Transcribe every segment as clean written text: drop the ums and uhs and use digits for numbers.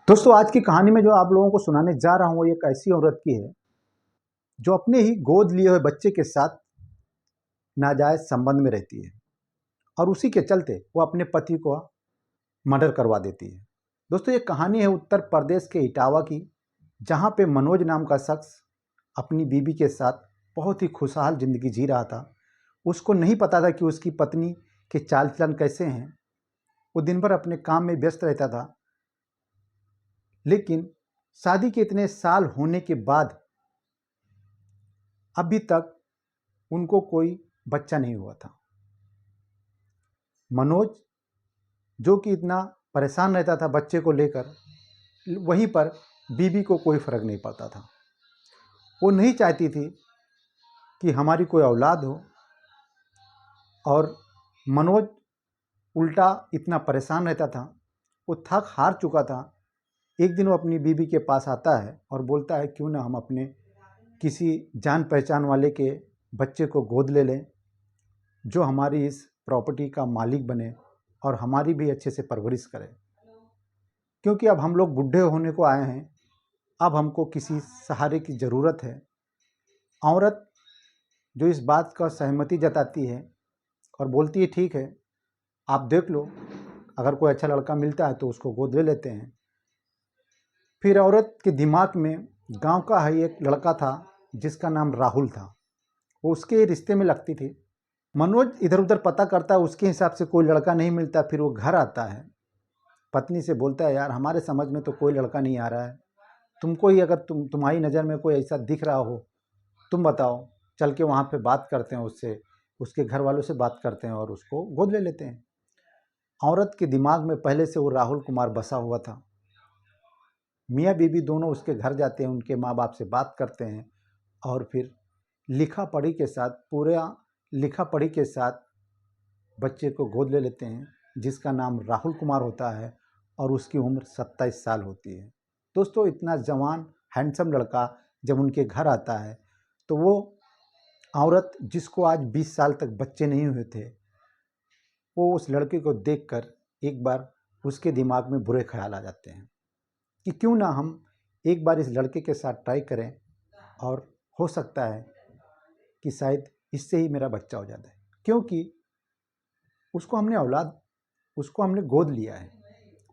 दोस्तों आज की कहानी में जो आप लोगों को सुनाने जा रहा हूँ वो एक ऐसी औरत की है जो अपने ही गोद लिए हुए बच्चे के साथ नाजायज संबंध में रहती है और उसी के चलते वो अपने पति को मर्डर करवा देती है। दोस्तों ये कहानी है उत्तर प्रदेश के इटावा की, जहाँ पे मनोज नाम का शख्स अपनी बीवी के साथ बहुत ही खुशहाल ज़िंदगी जी रहा था। उसको नहीं पता था कि उसकी पत्नी के चाल चलन कैसे हैं। वो दिन भर अपने काम में व्यस्त रहता था, लेकिन शादी के इतने साल होने के बाद अभी तक उनको कोई बच्चा नहीं हुआ था। मनोज जो कि इतना परेशान रहता था बच्चे को लेकर, वहीं पर बीवी को कोई फर्क नहीं पड़ता था। वो नहीं चाहती थी कि हमारी कोई औलाद हो, और मनोज उल्टा इतना परेशान रहता था। वो थक हार चुका था। एक दिन वो अपनी बीवी के पास आता है और बोलता है क्यों ना हम अपने किसी जान पहचान वाले के बच्चे को गोद ले लें जो हमारी इस प्रॉपर्टी का मालिक बने और हमारी भी अच्छे से परवरिश करे, क्योंकि अब हम लोग बूढ़े होने को आए हैं। अब हमको किसी सहारे की ज़रूरत है। औरत जो इस बात का सहमति जताती है और बोलती है ठीक है, आप देख लो, अगर कोई अच्छा लड़का मिलता है तो उसको गोद ले लेते हैं। फिर औरत के दिमाग में गांव का ही एक लड़का था जिसका नाम राहुल था। वो उसके रिश्ते में लगती थी। मनोज इधर उधर पता करता है, उसके हिसाब से कोई लड़का नहीं मिलता। फिर वो घर आता है, पत्नी से बोलता है यार हमारे समझ में तो कोई लड़का नहीं आ रहा है, तुमको ही अगर तुम्हारी नज़र में कोई ऐसा दिख रहा हो तुम बताओ, चल के वहाँ पे बात करते हैं उससे, उसके घर वालों से बात करते हैं और उसको गोद ले लेते हैं। औरत के दिमाग में पहले से वो राहुल कुमार बसा हुआ था। मियाँ बीवी दोनों उसके घर जाते हैं, उनके माँ बाप से बात करते हैं और फिर लिखा पढ़ी के साथ, पूरा लिखा पढ़ी के साथ बच्चे को गोद ले लेते हैं, जिसका नाम राहुल कुमार होता है और उसकी उम्र 27 साल होती है। दोस्तों इतना जवान हैंडसम लड़का जब उनके घर आता है तो वो औरत जिसको आज 20 साल तक बच्चे नहीं हुए थे, वो उस लड़के को देखकर एक बार उसके दिमाग में बुरे ख्याल आ जाते हैं कि क्यों ना हम एक बार इस लड़के के साथ ट्राई करें और हो सकता है कि शायद इससे ही मेरा बच्चा हो जाता है, क्योंकि उसको हमने गोद लिया है,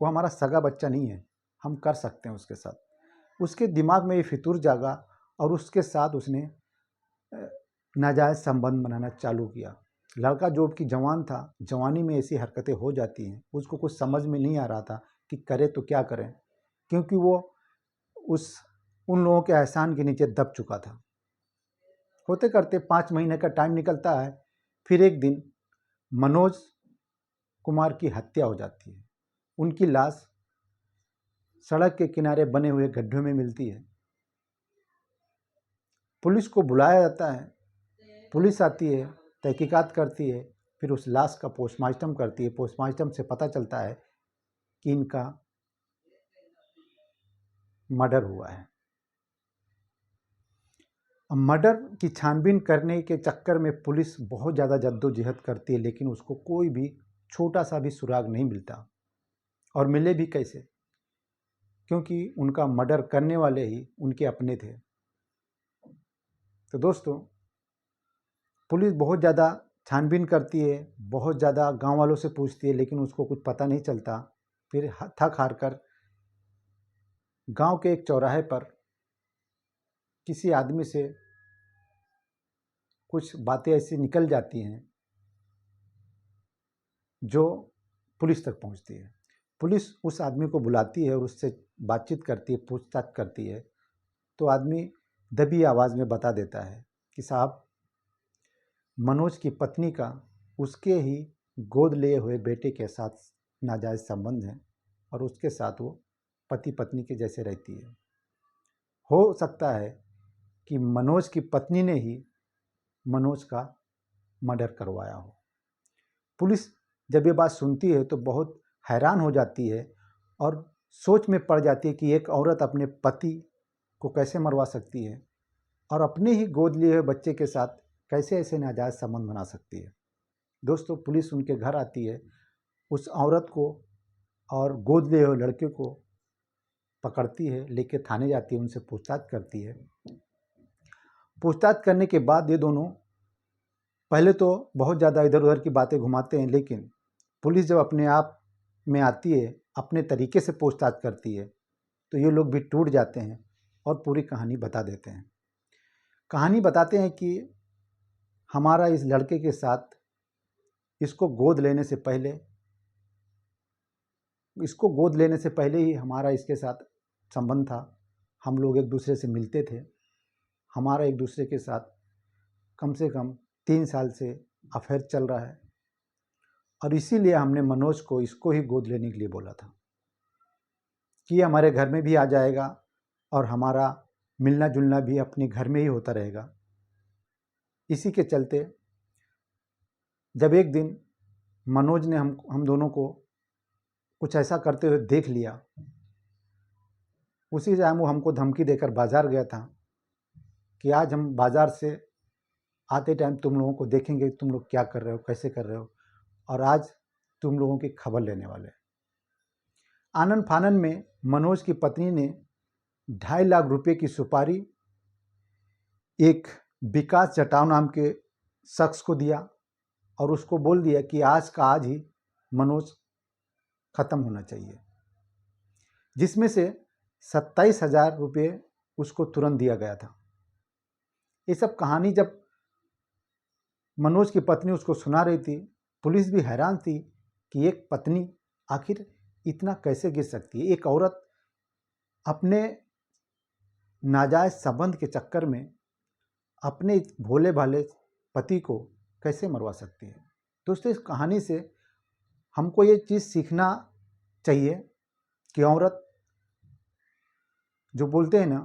वो हमारा सगा बच्चा नहीं है, हम कर सकते हैं उसके साथ। उसके दिमाग में ये फितूर जागा और उसके साथ उसने नाजायज़ संबंध बनाना चालू किया। लड़का जो कि जवान था, जवानी में ऐसी हरकतें हो जाती हैं, उसको कुछ समझ में नहीं आ रहा था कि करे तो क्या करें, क्योंकि वो उन लोगों के एहसान के नीचे दब चुका था। होते करते 5 महीने का टाइम निकलता है। फिर एक दिन मनोज कुमार की हत्या हो जाती है। उनकी लाश सड़क के किनारे बने हुए गड्ढे में मिलती है। पुलिस को बुलाया जाता है, पुलिस आती है, तहकीकात करती है, फिर उस लाश का पोस्टमार्टम करती है। पोस्टमार्टम से पता चलता है कि इनका मर्डर हुआ है। मर्डर की छानबीन करने के चक्कर में पुलिस बहुत ज़्यादा जद्दोजहद करती है, लेकिन उसको कोई भी छोटा सा भी सुराग नहीं मिलता, और मिले भी कैसे, क्योंकि उनका मर्डर करने वाले ही उनके अपने थे। तो दोस्तों पुलिस बहुत ज़्यादा छानबीन करती है, बहुत ज़्यादा गांव वालों से पूछती है, लेकिन उसको कुछ पता नहीं चलता। फिर थक हार कर गांव के एक चौराहे पर किसी आदमी से कुछ बातें ऐसी निकल जाती हैं जो पुलिस तक पहुंचती है। पुलिस उस आदमी को बुलाती है और उससे बातचीत करती है, पूछताछ करती है। तो आदमी दबी आवाज़ में बता देता है कि साहब, मनोज की पत्नी का उसके ही गोद लिए हुए बेटे के साथ नाजायज़ संबंध है और उसके साथ वो पति पत्नी के जैसे रहती है। हो सकता है कि मनोज की पत्नी ने ही मनोज का मर्डर करवाया हो। पुलिस जब ये बात सुनती है तो बहुत हैरान हो जाती है और सोच में पड़ जाती है कि एक औरत अपने पति को कैसे मरवा सकती है और अपने ही गोद लिए हुए बच्चे के साथ कैसे ऐसे नाजायज़ संबंध बना सकती है। दोस्तों पुलिस उनके घर आती है, उस औरत को और गोद लिए हुए लड़के को पकड़ती है, लेके थाने जाती है, उनसे पूछताछ करती है। पूछताछ करने के बाद ये दोनों पहले तो बहुत ज़्यादा इधर उधर की बातें घुमाते हैं, लेकिन पुलिस जब अपने आप में आती है, अपने तरीके से पूछताछ करती है, तो ये लोग भी टूट जाते हैं और पूरी कहानी बता देते हैं। कहानी बताते हैं कि हमारा इस लड़के के साथ इसको गोद लेने से पहले ही हमारा इसके साथ संबंध था। हम लोग एक दूसरे से मिलते थे। हमारा एक दूसरे के साथ कम से कम 3 साल से अफेयर चल रहा है, और इसीलिए हमने मनोज को इसको ही गोद लेने के लिए बोला था कि हमारे घर में भी आ जाएगा और हमारा मिलना जुलना भी अपने घर में ही होता रहेगा। इसी के चलते जब एक दिन मनोज ने हम दोनों को कुछ ऐसा करते हुए देख लिया, उसी टाइम वो हमको धमकी देकर बाज़ार गया था कि आज हम बाज़ार से आते टाइम तुम लोगों को देखेंगे, तुम लोग क्या कर रहे हो, कैसे कर रहे हो, और आज तुम लोगों की खबर लेने वाले। आनन फानन में मनोज की पत्नी ने 2.5 लाख रुपए की सुपारी एक विकास जटाव नाम के शख्स को दिया और उसको बोल दिया कि आज का आज ही मनोज ख़त्म होना चाहिए, जिसमें से 27,000 रुपये उसको तुरंत दिया गया था। ये सब कहानी जब मनोज की पत्नी उसको सुना रही थी, पुलिस भी हैरान थी कि एक पत्नी आखिर इतना कैसे गिर सकती है। एक औरत अपने नाजायज़ संबंध के चक्कर में अपने भोले भाले पति को कैसे मरवा सकती है। दोस्तों, इस कहानी से हमको ये चीज़ सीखना चाहिए कि औरत जो बोलते हैं ना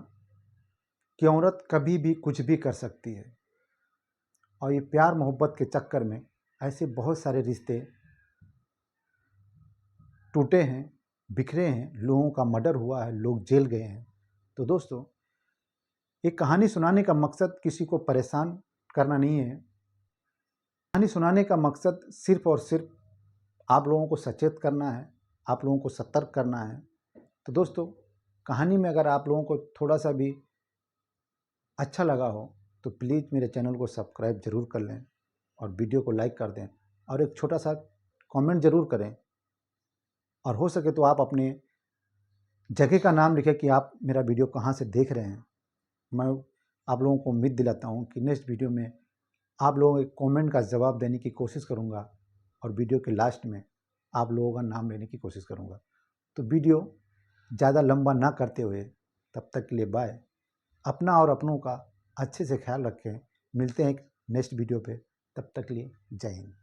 कि औरत कभी भी कुछ भी कर सकती है, और ये प्यार मोहब्बत के चक्कर में ऐसे बहुत सारे रिश्ते टूटे हैं, बिखरे हैं, लोगों का मर्डर हुआ है, लोग जेल गए हैं। तो दोस्तों, एक कहानी सुनाने का मकसद किसी को परेशान करना नहीं है। कहानी सुनाने का मकसद सिर्फ और सिर्फ आप लोगों को सचेत करना है, आप लोगों को सतर्क करना है। तो दोस्तों, कहानी में अगर आप लोगों को थोड़ा सा भी अच्छा लगा हो तो प्लीज़ मेरे चैनल को सब्सक्राइब ज़रूर कर लें और वीडियो को लाइक कर दें और एक छोटा सा कमेंट ज़रूर करें, और हो सके तो आप अपने जगह का नाम लिखें कि आप मेरा वीडियो कहाँ से देख रहे हैं। मैं आप लोगों को उम्मीद दिलाता हूँ कि नेक्स्ट वीडियो में आप लोगों के कमेंट का जवाब देने की कोशिश करूँगा, और वीडियो के लास्ट में आप लोगों का नाम लेने की कोशिश करूँगा। तो वीडियो ज़्यादा लंबा ना करते हुए तब तक के लिए बाय। अपना और अपनों का अच्छे से ख्याल रखें। मिलते हैं एक नेक्स्ट वीडियो पे, तब तक के लिए जय हिंद।